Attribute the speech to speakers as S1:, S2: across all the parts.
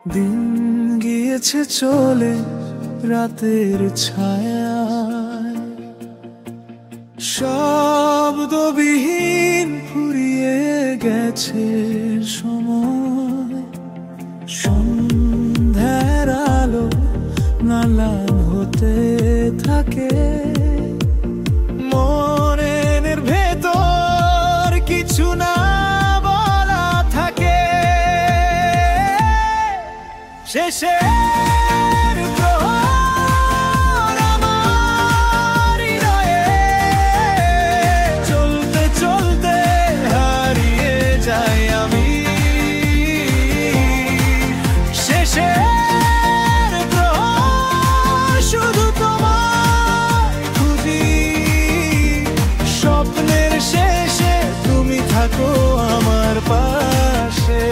S1: দিন গিয়েছে চলে রাতের ছায়ায়, শব্দবিহীন ফুরিয়ে গেছে সময়। সন্ধ্যার আলো নালান হতে থাকে, মনের ভেতর কিছু না বলা থাকে। শেষের প্রহর আমার হৃদয়ে, চলতে চলতে হারিয়ে যাই আমি। শেষের প্রহর শুধু তোমায় খুঁজি, স্বপ্নের শেষে তুমি থাকো আমার পাশে।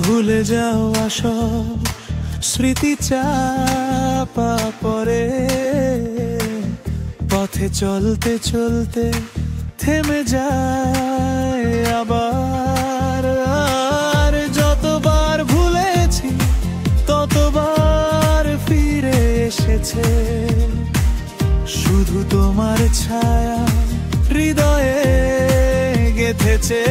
S1: ভুলে যাওয়া সব স্মৃতি চাপা পড়ে, পথে চলতে চলতে থেমে যায় আবার। আর যতবার ভুলেছি ততবার ফিরে এসেছে, শুধু তোমার ছায়া হৃদয়ে গেঁথেছে।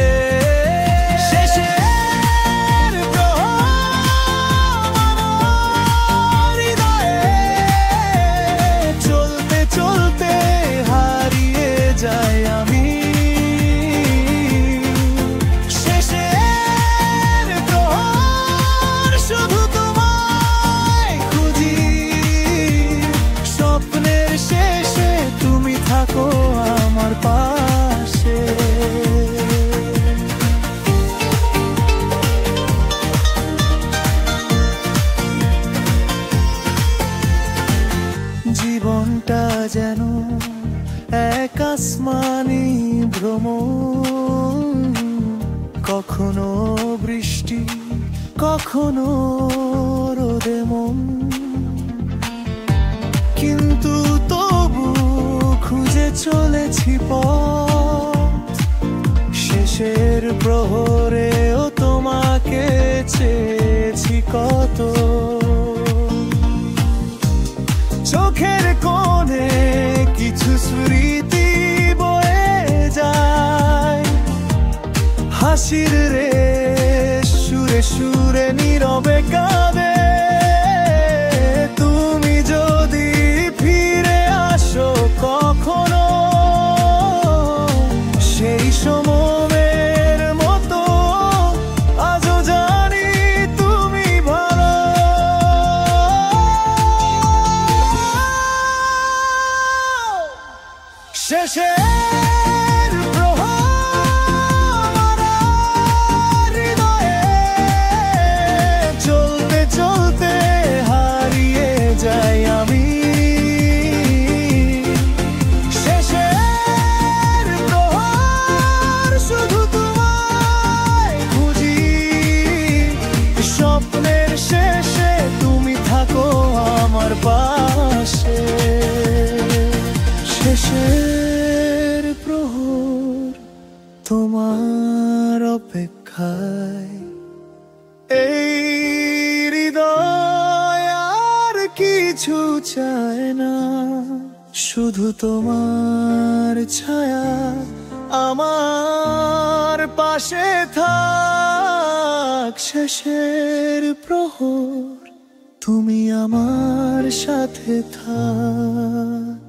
S1: আমার পাশে জীবনটা যেন এক আসমানি ভ্রমণ, কখনো বৃষ্টি কখনো রোদে মন, কিন্তু তবু খুঁজে চলেছি পথ। শেষের প্রহরেও তোমাকে চেয়েছি কত, চোখের কোণে কিছু স্মৃতি বয়ে যায়, হাসির রে সুরে সুরে নীরবে কাঁদে। তুমি যদি ফিরে আসো কখনো, সেই সময়ের মতো আজও জানি তুমি ভালো। শেষের প্রহর আমার হৃদয়ে, চলতে চলতে হারিয়ে যাই আমি। শেষের প্রহর শুধু তোমায় খুঁজি, স্বপ্নের শেষে তুমি থাকো আমার পাশে। শেষের প্রহর তোমার অপেক্ষায়, এই হৃদয় আর কিছু চায় না, শুধু তোমার ছায়া আমার পাশে থাক। শেষের প্রহর তুমি আমার সাথে থাক।